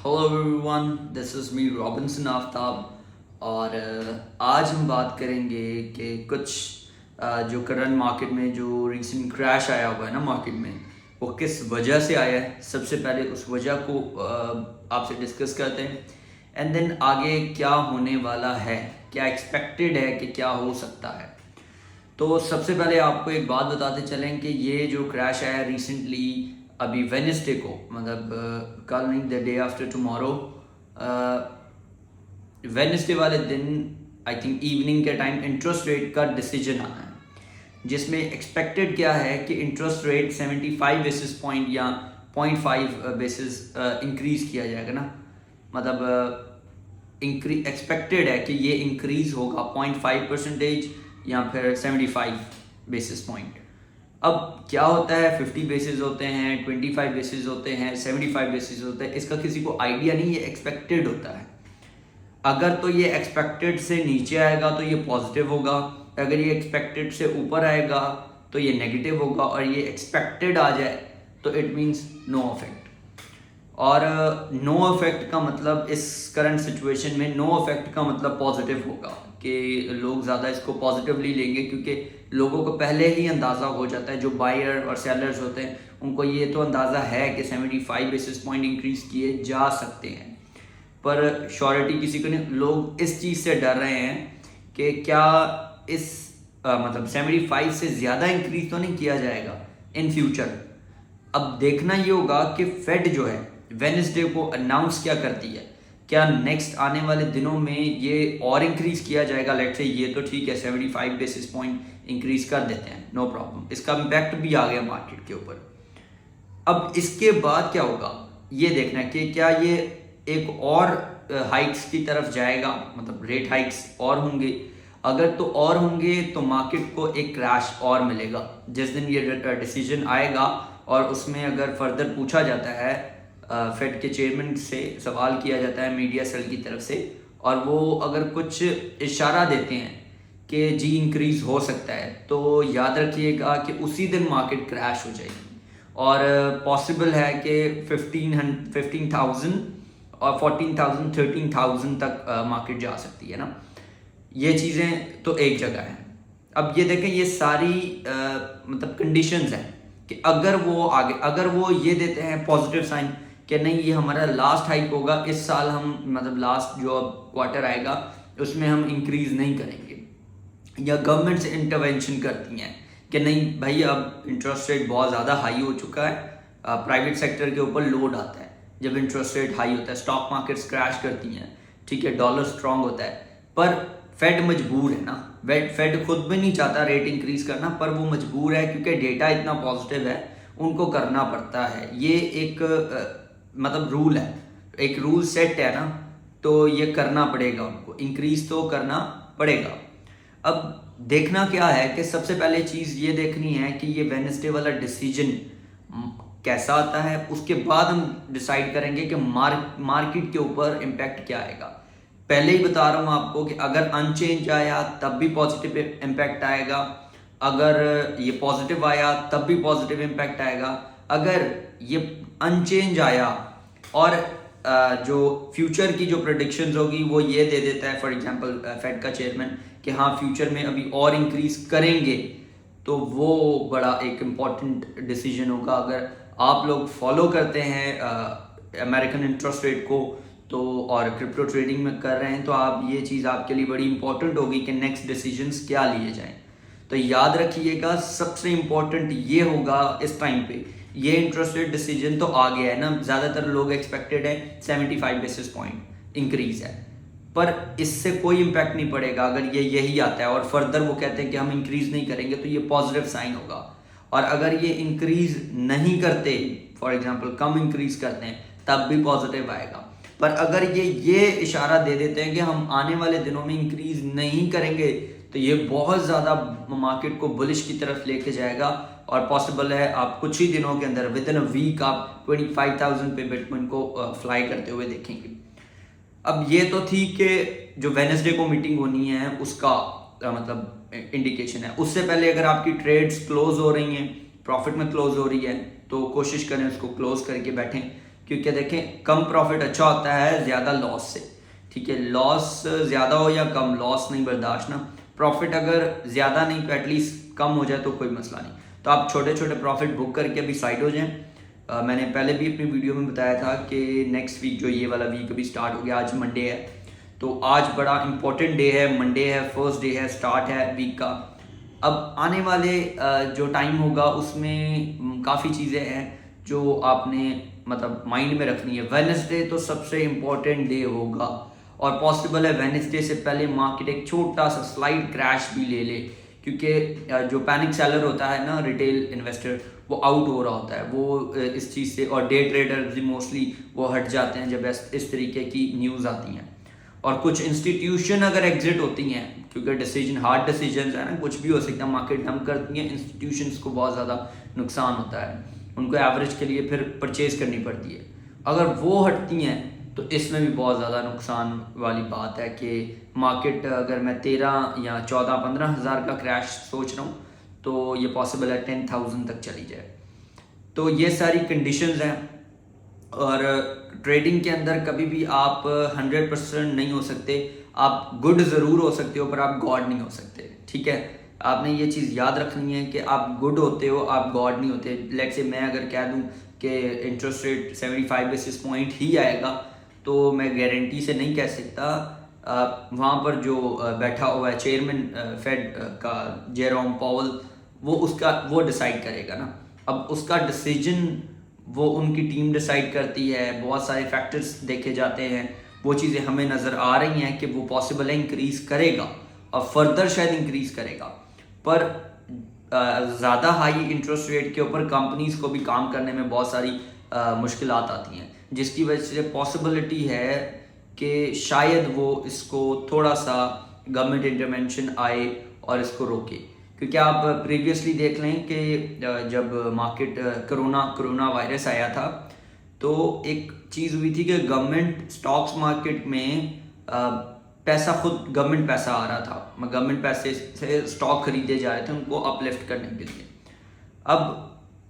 Hello everyone, this is me Robinson Aftab. और आज हम बात करेंगे कि कुछ जो करंट मार्केट में जो रिसेंट क्रैश आया हुआ है ना मार्केट में, वो किस वजह से आया है। सबसे पहले उस वजह को आपसे डिस्कस करते हैं एंड देन आगे क्या होने वाला है, क्या एक्सपेक्टेड है कि क्या हो सकता है। तो सबसे पहले आपको एक बात बताते चलें कि ये जो क्रैश आया रिसेंटली अभी वेडनेसडे को, मतलब कल नहीं, the day after tomorrow, Wednesday वाले दिन आई थिंक इवनिंग के टाइम इंटरेस्ट रेट का डिसीजन आना है, जिसमें एक्सपेक्टेड क्या है कि इंटरेस्ट रेट 75 बेसिस पॉइंट या 0.5 बेसिस इंक्रीज किया जाएगा ना। मतलब एक्सपेक्टेड है कि ये इंक्रीज होगा 0.5% या फिर 75 बेसिस पॉइंट। अब क्या होता है, 50 बेसिस होते हैं, 25 बेसिस होते हैं, 75 बेसिस होते हैं, इसका किसी को आइडिया नहीं, ये एक्सपेक्टेड होता है। अगर तो ये एक्सपेक्टेड से नीचे आएगा तो ये पॉजिटिव होगा, अगर ये एक्सपेक्टेड से ऊपर आएगा तो ये नेगेटिव होगा, और ये एक्सपेक्टेड आ जाए तो इट मीन्स नो इफेक्ट। और नो इफेक्ट का मतलब इस करंट सिचुएशन में नो इफेक्ट का मतलब पॉजिटिव होगा कि लोग ज़्यादा इसको पॉजिटिवली लेंगे, क्योंकि लोगों को पहले ही अंदाज़ा हो जाता है, जो बायर और सेलर्स होते हैं उनको ये तो अंदाज़ा है कि 75 बेसिस पॉइंट इंक्रीज़ किए जा सकते हैं, पर श्योरिटी किसी को नहीं। लोग इस चीज़ से डर रहे हैं कि क्या इस मतलब 75 से ज़्यादा इंक्रीज तो नहीं किया जाएगा इन फ्यूचर। अब देखना ये होगा कि फेड जो है वेडनेसडे को अनाउंस क्या करती है, क्या नेक्स्ट आने वाले दिनों में ये और इंक्रीज किया जाएगा। लेट्स से ये तो ठीक है, 75 बेसिस पॉइंट इंक्रीज कर देते हैं, नो प्रॉब्लम, इसका इम्पैक्ट भी आ गया मार्केट के ऊपर। अब इसके बाद क्या होगा ये देखना है कि क्या ये एक और हाइट्स की तरफ जाएगा, मतलब रेट हाइट्स और होंगे। अगर तो और होंगे तो मार्केट को एक क्रैश और मिलेगा जिस दिन ये डिसीजन आएगा, और उसमें अगर फर्दर पूछा जाता है, फेड के चेयरमैन से सवाल किया जाता है मीडिया सेल की तरफ से, और वो अगर कुछ इशारा देते हैं कि जी इंक्रीज हो सकता है, तो याद रखिएगा कि उसी दिन मार्केट क्रैश हो जाएगी। और पॉसिबल है कि 15,000 और 14,000 13,000 तक मार्केट जा सकती है ना। ये चीज़ें तो एक जगह हैं। अब ये देखें, ये सारी मतलब कंडीशंस हैं कि अगर वो आगे, अगर वो ये देते हैं पॉजिटिव साइन कि नहीं ये हमारा लास्ट हाइक होगा इस साल, हम मतलब लास्ट जो अब क्वार्टर आएगा उसमें हम इंक्रीज नहीं करेंगे, या गवर्नमेंट से इंटरवेंशन करती हैं कि नहीं भाई अब इंटरेस्ट रेट बहुत ज़्यादा हाई हो चुका है, प्राइवेट सेक्टर के ऊपर लोड आता है जब इंटरेस्ट रेट हाई होता है, स्टॉक मार्केट्स क्रैश करती हैं, ठीक है, डॉलर स्ट्रांग होता है, पर फेड मजबूर है ना। फेड खुद भी नहीं चाहता रेट इंक्रीज करना, पर वो मजबूर है क्योंकि डेटा इतना पॉजिटिव है, उनको करना पड़ता है। ये एक मतलब रूल है, एक रूल सेट है ना, तो ये करना पड़ेगा, उनको इंक्रीज तो करना पड़ेगा। अब देखना क्या है कि सबसे पहले चीज़ ये देखनी है कि ये वेडनेसडे वाला डिसीजन कैसा आता है, उसके बाद हम डिसाइड करेंगे कि मार्केट के ऊपर इम्पैक्ट क्या आएगा। पहले ही बता रहा हूँ आपको कि अगर अनचेंज आया तब भी पॉजिटिव इम्पैक्ट आएगा, अगर ये पॉजिटिव आया तब भी पॉजिटिव इम्पैक्ट आएगा, अगर ये अनचेंज आया और जो फ्यूचर की जो प्रेडिक्शंस होगी वो ये दे देता है, फॉर एग्जांपल फेड का चेयरमैन, कि हाँ फ्यूचर में अभी और इंक्रीज करेंगे, तो वो बड़ा एक इम्पॉर्टेंट डिसीजन होगा। अगर आप लोग फॉलो करते हैं अमेरिकन इंटरेस्ट रेट को तो, और क्रिप्टो ट्रेडिंग में कर रहे हैं, तो आप ये चीज़ आपके लिए बड़ी इंपॉर्टेंट होगी कि नेक्स्ट डिसीजंस क्या लिए जाएं। तो याद रखिएगा सबसे इम्पॉर्टेंट ये होगा इस टाइम पे, ये इंटरेस्ट रेट डिसीजन तो आ गया है ना, ज़्यादातर लोग एक्सपेक्टेड है 75 बेसिस पॉइंट इंक्रीज है, पर इससे कोई इम्पैक्ट नहीं पड़ेगा अगर ये यही आता है और फर्दर वो कहते हैं कि हम इंक्रीज नहीं करेंगे, तो ये पॉजिटिव साइन होगा। और अगर ये इंक्रीज नहीं करते, फॉर एग्जांपल कम इंक्रीज करते हैं, तब भी पॉजिटिव आएगा। पर अगर ये इशारा दे देते हैं कि हम आने वाले दिनों में इंक्रीज नहीं करेंगे, तो ये बहुत ज़्यादा मार्केट को बुलिश की तरफ लेके जाएगा, और पॉसिबल है आप कुछ ही दिनों के अंदर विद इन अ वीक आप 25,000 पे बिटकॉइन को फ्लाई करते हुए देखेंगे। अब ये तो थी कि जो वेडनेसडे को मीटिंग होनी है उसका मतलब इंडिकेशन है। उससे पहले अगर आपकी ट्रेड्स क्लोज हो रही हैं, प्रॉफिट में क्लोज हो रही है, तो कोशिश करें उसको क्लोज करके बैठें, क्योंकि देखें कम प्रॉफिट अच्छा होता है ज़्यादा लॉस से, ठीक है। लॉस ज़्यादा हो या कम, लॉस नहीं बर्दाश्त ना। प्रॉफिट अगर ज़्यादा नहीं तो एटलीस्ट कम हो जाए तो कोई मसला नहीं। तो आप छोटे छोटे प्रॉफिट बुक करके अभी साइड हो जाएं। मैंने पहले भी अपनी वीडियो में बताया था कि नेक्स्ट वीक जो ये वाला वीक अभी स्टार्ट हो गया, आज मंडे है, तो आज बड़ा इंपॉर्टेंट डे है, मंडे है, फर्स्ट डे है, स्टार्ट है वीक का। अब आने वाले जो टाइम होगा उसमें काफ़ी चीज़ें हैं जो आपने मतलब माइंड में रखनी है। वेडनेसडे तो सबसे इम्पोर्टेंट डे होगा और पॉसिबल है वेडनेसडे से पहले मार्केट एक छोटा सा स्लाइड क्रैश भी ले ले, क्योंकि जो पैनिक सेलर होता है ना, रिटेल इन्वेस्टर, वो आउट हो रहा होता है वो इस चीज़ से, और डे ट्रेडर मोस्टली वो हट जाते हैं जब इस तरीके की न्यूज़ आती हैं। और कुछ इंस्टीट्यूशन अगर एग्जिट होती हैं, क्योंकि डिसीजन हार्ड डिसीजन है ना, कुछ भी हो सकता है, मार्केट डंप करती हैं, इंस्टीट्यूशंस को बहुत ज़्यादा नुकसान होता है, उनको एवरेज के लिए फिर परचेज करनी पड़ती है। अगर वो हटती हैं तो इसमें भी बहुत ज़्यादा नुकसान वाली बात है कि मार्केट अगर मैं 13 या 14-15 हज़ार का क्रैश सोच रहा हूँ तो ये पॉसिबल है 10,000 तक चली जाए। तो ये सारी कंडीशंस हैं और ट्रेडिंग के अंदर कभी भी आप 100% नहीं हो सकते। आप गुड ज़रूर हो सकते हो पर आप गॉड नहीं हो सकते, ठीक है। आपने ये चीज़ याद रखनी है कि आप गुड होते हो, आप गॉड नहीं होते। लेट्स से मैं अगर कह दूं कि इंटरेस्ट रेट 75 बेसिस पॉइंट ही आएगा तो मैं गारंटी से नहीं कह सकता। वहाँ पर जो बैठा हुआ है चेयरमैन फेड का जेरोम पावल, वो डिसाइड करेगा ना। अब उसका डिसीजन वो उनकी टीम डिसाइड करती है, बहुत सारे फैक्टर्स देखे जाते हैं, वो चीज़ें हमें नज़र आ रही हैं कि वो पॉसिबल है इंक्रीज़ करेगा और फर्दर शायद इंक्रीज़ करेगा। पर ज़्यादा हाई इंटरेस्ट रेट के ऊपर कंपनीज को भी काम करने में बहुत सारी मुश्किलात आती हैं, जिसकी वजह से पॉसिबिलिटी है कि शायद वो इसको थोड़ा सा गवर्नमेंट इंटरवेंशन आए और इसको रोके। क्योंकि आप प्रीवियसली देख लें कि जब मार्केट कोरोना वायरस आया था तो एक चीज़ हुई थी कि गवर्नमेंट स्टॉक्स मार्केट में पैसा, खुद गवर्नमेंट पैसा आ रहा था, गवर्नमेंट पैसे से स्टॉक खरीदे जा रहे थे उनको अपलिफ्ट करने के लिए। अब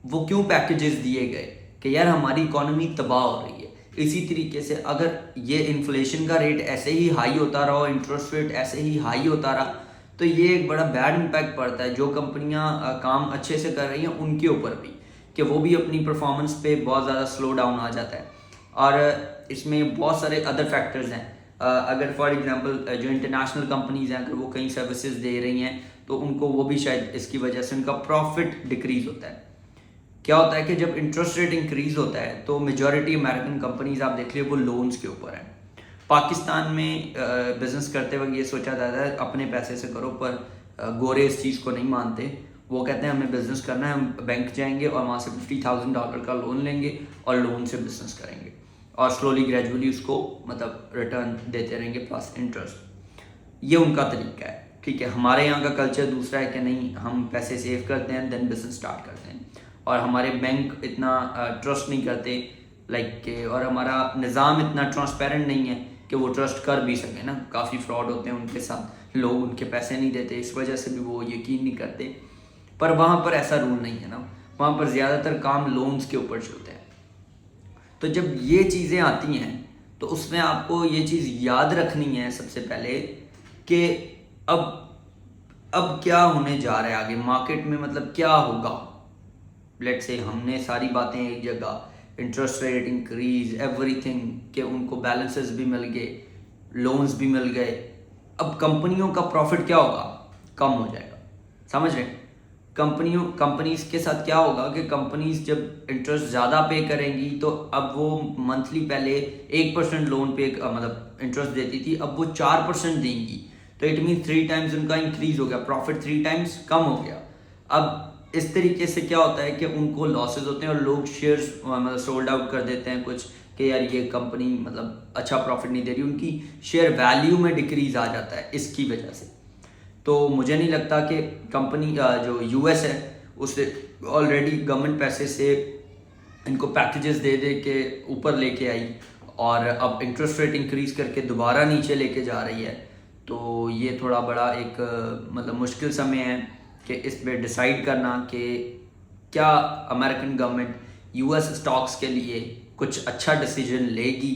वो क्यों पैकेजेस दिए गए कि यार हमारी इकोनॉमी तबाह हो रही है। इसी तरीके से अगर ये इन्फ्लेशन का रेट ऐसे ही हाई होता रहा और इंटरेस्ट रेट ऐसे ही हाई होता रहा तो ये एक बड़ा बैड इम्पैक्ट पड़ता है जो कंपनियां काम अच्छे से कर रही हैं उनके ऊपर भी, कि वो भी अपनी परफॉर्मेंस पे बहुत ज़्यादा स्लो डाउन आ जाता है। और इसमें बहुत सारे अदर फैक्टर्स हैं। अगर फॉर एग्जांपल जो इंटरनेशनल कंपनीज हैं अगर वो कई सर्विसेज दे रही हैं तो उनको वो भी शायद इसकी वजह से उनका प्रॉफिट डिक्रीज होता है। क्या होता है कि जब इंटरेस्ट रेट इंक्रीज होता है तो मेजॉरिटी अमेरिकन कंपनीज आप देख लीजिए वो लोन्स के ऊपर है। पाकिस्तान में बिजनेस करते वक्त ये सोचा जाता है अपने पैसे से करो, पर गोरे इस चीज़ को नहीं मानते। वो कहते हैं हमें बिजनेस करना है, हम बैंक जाएंगे और वहाँ से $50,000 का लोन लेंगे और लोन से बिजनेस करेंगे और स्लोली ग्रेजुअली उसको मतलब रिटर्न देते रहेंगे प्लस इंटरेस्ट। ये उनका तरीका है, ठीक है। हमारे यहाँ का कल्चर दूसरा है कि नहीं, हम पैसे सेव करते हैं देन बिजनेस स्टार्ट करते हैं और हमारे बैंक इतना ट्रस्ट नहीं करते लाइक के, और हमारा निज़ाम इतना ट्रांसपेरेंट नहीं है कि वो ट्रस्ट कर भी सके ना। काफ़ी फ्रॉड होते हैं उनके साथ, लोग उनके पैसे नहीं देते, इस वजह से भी वो यकीन नहीं करते। पर वहाँ पर ऐसा रूल नहीं है ना, वहाँ पर ज़्यादातर काम लोन्स के ऊपर चलते हैं। तो जब ये चीज़ें आती हैं तो उसमें आपको ये चीज़ याद रखनी है सबसे पहले कि अब क्या होने जा रहा है आगे मार्केट में, मतलब क्या होगा। लेट्स से हमने सारी बातें एक जगह, इंटरेस्ट रेट इंक्रीज, एवरीथिंग, के उनको बैलेंसेस भी मिल गए, लोन्स भी मिल गए। अब कंपनियों का प्रॉफिट क्या होगा, कम हो जाएगा। समझ रहे हैं? कंपनीज के साथ क्या होगा कि कंपनीज जब इंटरेस्ट ज़्यादा पे करेंगी तो अब वो मंथली पहले 1% लोन पे मतलब इंटरेस्ट देती थी, अब वो 4% देंगी। तो इट मीन 3 टाइम्स उनका इंक्रीज हो गया, प्रॉफिट 3 टाइम्स कम हो गया। अब इस तरीके से क्या होता है कि उनको लॉसेज होते हैं और लोग शेयर्स मतलब सोल्ड आउट कर देते हैं कुछ, कि यार ये कंपनी मतलब अच्छा प्रॉफिट नहीं दे रही, उनकी शेयर वैल्यू में डिक्रीज आ जाता है इसकी वजह से। तो मुझे नहीं लगता कि कंपनी जो यूएस है उससे ऑलरेडी गवर्नमेंट पैसे से इनको पैकेजेस दे दे के ऊपर लेके आई और अब इंटरेस्ट रेट इंक्रीज करके दोबारा नीचे लेके जा रही है। तो ये थोड़ा बड़ा एक मतलब मुश्किल समय है कि इस पर डिसाइड करना कि क्या अमेरिकन गवर्नमेंट यूएस स्टॉक्स के लिए कुछ अच्छा डिसीजन लेगी,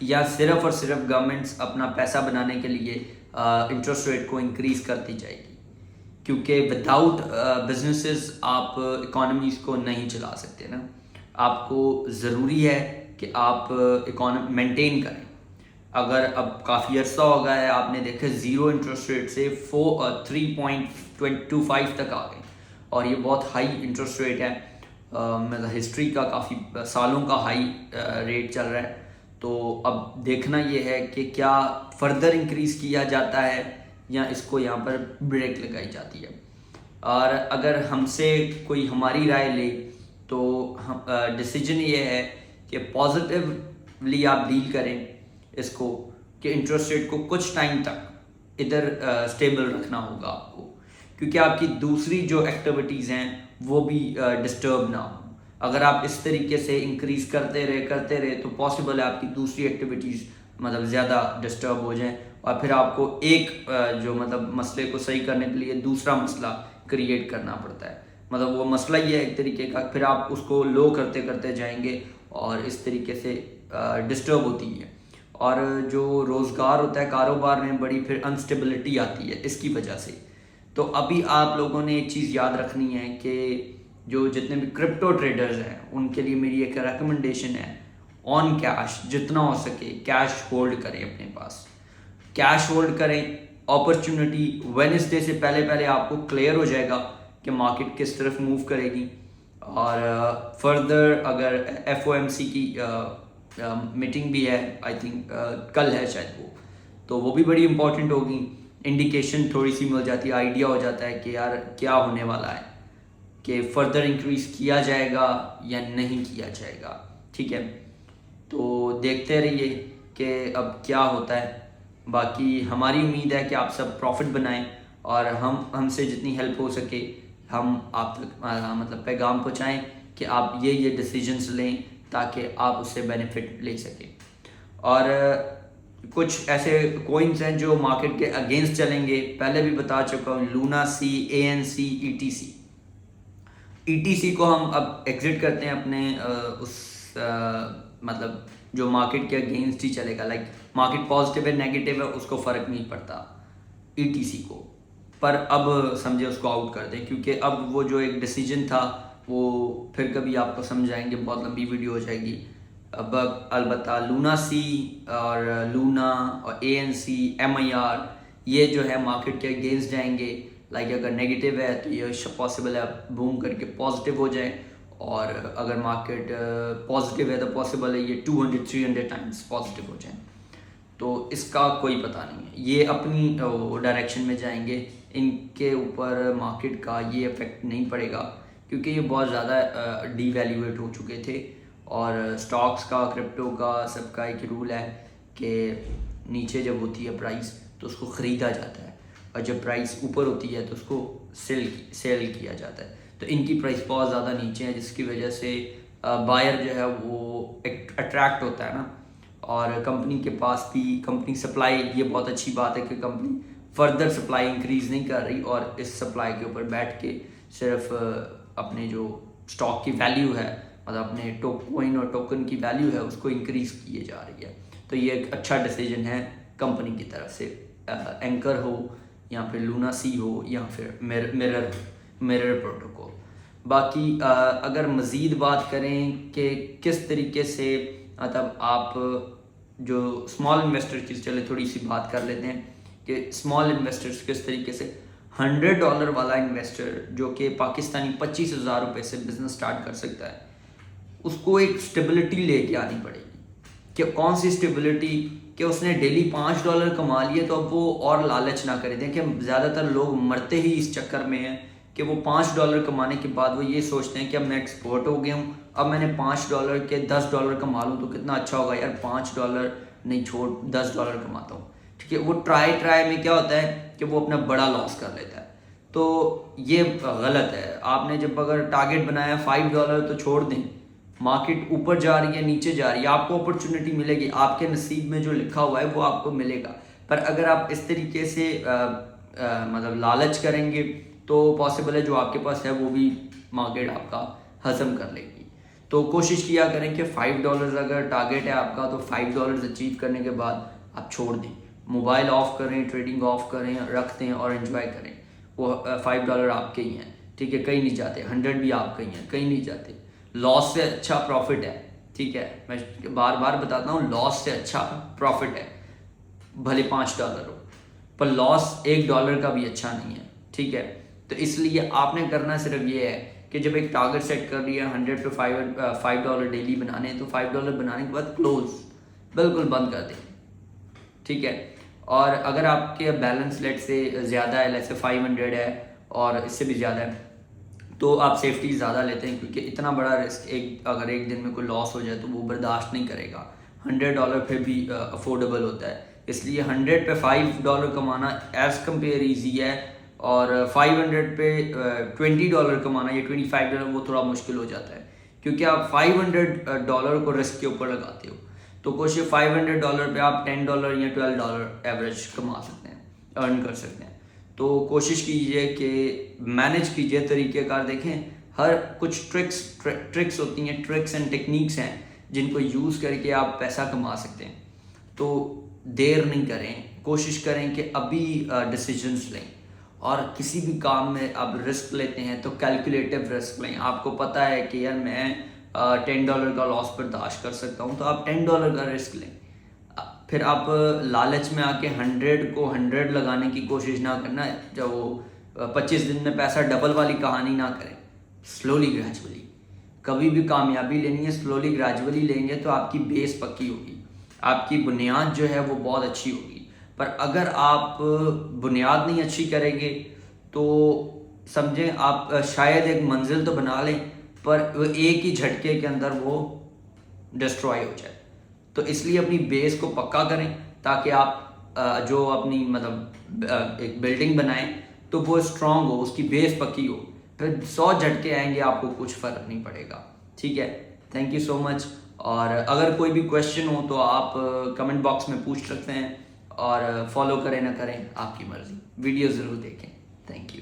या सिर्फ और सिर्फ गवर्नमेंट्स अपना पैसा बनाने के लिए इंटरेस्ट रेट को इंक्रीज करती जाएगी? क्योंकि विदाउट बिजनेसेस आप इकोनॉमीज को नहीं चला सकते ना। आपको ज़रूरी है कि आप इकोनॉमी मेंटेन करें। अगर अब काफ़ी अर्सा हो गया है, आपने देखा 0 इंटरेस्ट रेट से 3.25 तक आ गए, और ये बहुत हाई इंटरेस्ट रेट है। मतलब हिस्ट्री का काफ़ी सालों का हाई रेट चल रहा है। तो अब देखना ये है कि क्या फर्दर इंक्रीज़ किया जाता है या इसको यहाँ पर ब्रेक लगाई जाती है। और अगर हमसे कोई हमारी राय ले तो हम डिसीजन ये है कि पॉजिटिवली आप डील करें इसको, कि इंटरेस्ट रेट को कुछ टाइम तक इधर स्टेबल रखना होगा आपको, क्योंकि आपकी दूसरी जो एक्टिविटीज़ हैं वो भी डिस्टर्ब ना हो। अगर आप इस तरीके से इंक्रीज़ करते रहे तो पॉसिबल है आपकी दूसरी एक्टिविटीज़ मतलब ज़्यादा डिस्टर्ब हो जाएं, और फिर आपको एक जो मतलब मसले को सही करने के लिए दूसरा मसला क्रिएट करना पड़ता है। मतलब वो मसला ये है एक तरीके का, फिर आप उसको लो करते करते जाएंगे और इस तरीके से डिस्टर्ब होती है। और जो रोज़गार होता है कारोबार में, बड़ी फिर अनस्टेबिलिटी आती है इसकी वजह से। तो अभी आप लोगों ने एक चीज़ याद रखनी है कि जो जितने भी क्रिप्टो ट्रेडर्स हैं उनके लिए मेरी एक रिकमेंडेशन है, ऑन कैश जितना हो सके कैश होल्ड करें अपने पास, कैश होल्ड करें। अपॉर्चुनिटी वेडनेसडे से पहले पहले आपको क्लियर हो जाएगा कि मार्केट किस तरफ मूव करेगी। और फर्दर अगर FOMC की मीटिंग भी है, आई थिंक कल है शायद तो वो भी बड़ी इंपॉर्टेंट होगी। इंडिकेशन थोड़ी सी मिल जाती है, आइडिया हो जाता है कि यार क्या होने वाला है, कि फर्दर इंक्रीज किया जाएगा या नहीं किया जाएगा। ठीक है, तो देखते रहिए कि अब क्या होता है। बाकी हमारी उम्मीद है कि आप सब प्रॉफिट बनाएं, और हमसे जितनी हेल्प हो सके हम आप तक मतलब पैगाम पहुँचाएँ कि आप ये डिसीजंस लें ताकि आप उससे बेनिफिट ले सकें। और कुछ ऐसे कॉइन्स हैं जो मार्केट के अगेंस्ट चलेंगे, पहले भी बता चुका हूँ, लूना सी, ANC, ETC को हम अब एग्जिट करते हैं अपने मतलब जो मार्केट के अगेंस्ट ही चलेगा। लाइक मार्केट पॉजिटिव है नेगेटिव है उसको फ़र्क नहीं पड़ता ETC को, पर अब समझे उसको आउट कर दें, क्योंकि अब वो जो एक डिसीजन था वो फिर कभी आपको समझाएंगे, बहुत लंबी वीडियो हो जाएगी। अब अलबत्ता लूना सी और लूना और ANC, MIR ये जो है मार्केट के अगेंस्ट जाएंगे। लाइक अगर नेगेटिव है तो ये पॉसिबल है बूम करके पॉजिटिव हो जाए, और अगर मार्केट पॉजिटिव है तो पॉसिबल है ये 200-300 टाइम्स पॉजिटिव हो जाए। तो इसका कोई पता नहीं है, ये अपनी डायरेक्शन में जाएंगे, इनके ऊपर मार्केट का ये इफेक्ट नहीं पड़ेगा, क्योंकि ये बहुत ज़्यादा डीवैल्यूएट हो चुके थे। और स्टॉक्स का, क्रिप्टो का, सबका एक रूल है कि नीचे जब होती है प्राइस तो उसको ख़रीदा जाता है, और जब प्राइस ऊपर होती है तो उसको सेल किया जाता है। तो इनकी प्राइस बहुत ज़्यादा नीचे है, जिसकी वजह से बायर जो है वो अट्रैक्ट होता है ना। और कंपनी के पास भी कंपनी सप्लाई, ये बहुत अच्छी बात है कि कंपनी फर्दर सप्लाई इंक्रीज़ नहीं कर रही, और इस सप्लाई के ऊपर बैठ के सिर्फ अपने जो स्टॉक की वैल्यू है, मतलब अपने कॉइन और टोकन की वैल्यू है उसको इंक्रीज़ किए जा रही है। तो ये एक अच्छा डिसीजन है कंपनी की तरफ से, एंकर हो या फिर लूना सी हो या फिर मिरर प्रोटोकॉल। बाकी अगर मज़ीद बात करें कि किस तरीके से मतलब आप जो स्मॉल इन्वेस्टर की, चले थोड़ी सी बात कर लेते हैं कि स्मॉल इन्वेस्टर्स किस तरीके से $100 वाला इन्वेस्टर जो कि पाकिस्तानी 25,000 रुपये से बिज़नेस स्टार्ट कर सकता है, उसको एक स्टेबिलिटी लेके आनी पड़ेगी। कि कौन सी स्टेबिलिटी, कि उसने डेली $5 कमा लिए तो अब वो और लालच ना करे। देखिए ज़्यादातर लोग मरते ही इस चक्कर में हैं कि वो $5 कमाने के बाद वो ये सोचते हैं कि अब मैं एक्सपोर्ट हो गया हूँ, अब मैंने $5 के $10 कमा लूँ तो कितना अच्छा होगा यार, $5 नहीं छोड़ $10 कमाता हूँ। ठीक है, वो ट्राई में क्या होता है कि वो अपना बड़ा लॉस कर लेता है। तो ये गलत है। आपने जब अगर टारगेट बनाया $5 तो छोड़ दें, मार्केट ऊपर जा रही है नीचे जा रही है, आपको अपॉर्चुनिटी मिलेगी, आपके नसीब में जो लिखा हुआ है वो आपको मिलेगा। पर अगर आप इस तरीके से मतलब लालच करेंगे तो पॉसिबल है जो आपके पास है वो भी मार्केट आपका हजम कर लेगी। तो कोशिश किया करें कि $5 अगर टारगेट है आपका तो $5 अचीव करने के बाद आप छोड़ दें, मोबाइल ऑफ करें, ट्रेडिंग ऑफ करें, रख दें और एंजॉय करें। वो $5 आपके ही हैं, ठीक है, कहीं नहीं जाते। 100 भी आपके ही हैं, कहीं नहीं जाते। लॉस से अच्छा प्रॉफिट है, ठीक है, मैं बार बार बताता हूँ, लॉस से अच्छा प्रॉफिट है, भले $5 हो, पर लॉस $1 का भी अच्छा नहीं है, ठीक है। तो इसलिए आपने करना सिर्फ ये है कि जब एक टारगेट सेट कर लिया 100 पे $5 डेली बनाने, तो $5 बनाने के बाद क्लोज बिल्कुल बंद कर दें, ठीक है। और अगर आपके बैलेंस लेट से ज़्यादा है, लेट से 500 है और इससे भी ज़्यादा है, तो आप सेफ्टी ज़्यादा लेते हैं, क्योंकि इतना बड़ा रिस्क अगर एक दिन में कोई लॉस हो जाए तो वो बर्दाश्त नहीं करेगा। $100 पे भी अफोर्डेबल होता है, इसलिए 100 पे $5 कमाना एज़ कम्पेयर ईजी है, और 500 पे $20 कमाना या $25 वो थोड़ा मुश्किल हो जाता है, क्योंकि आप $500 को रिस्क के ऊपर लगाते हो। तो कोशिश $500 पे आप $10 या $12 एवरेज कमा सकते हैं, अर्न कर सकते हैं। तो कोशिश कीजिए कि मैनेज कीजिए, तरीक़ेकार देखें, हर कुछ ट्रिक्स होती हैं, ट्रिक्स एंड टेक्निक्स हैं जिनको यूज़ करके आप पैसा कमा सकते हैं। तो देर नहीं करें, कोशिश करें कि अभी डिसीजंस लें, और किसी भी काम में आप रिस्क लेते हैं तो कैलकुलेटिव रिस्क लें। आपको पता है कि यार मैं $10 का लॉस बर्दाश्त कर सकता हूँ, तो आप $10 का रिस्क लें। फिर आप लालच में आके 100 को 100 लगाने की कोशिश ना करना, जब वो 25 दिन में पैसा डबल वाली कहानी ना करें। स्लोली ग्रेजुअली, कभी भी कामयाबी लेनी है स्लोली ग्रेजुअली लेंगे तो आपकी बेस पक्की होगी, आपकी बुनियाद जो है वो बहुत अच्छी होगी। पर अगर आप बुनियाद नहीं अच्छी करेंगे तो समझें आप शायद एक मंजिल तो बना लें, पर वो एक ही झटके के अंदर वो डिस्ट्रॉय हो जाए। तो इसलिए अपनी बेस को पक्का करें, ताकि आप जो अपनी मतलब एक बिल्डिंग बनाएं तो वो स्ट्रांग हो, उसकी बेस पक्की हो। फिर 100 झटके आएंगे, आपको कुछ फ़र्क नहीं पड़ेगा, ठीक है। Thank you so much. और अगर कोई भी क्वेश्चन हो तो आप कमेंट बॉक्स में पूछ सकते हैं, और फॉलो करें ना करें आपकी मर्ज़ी। वीडियो ज़रूर देखें। Thank you.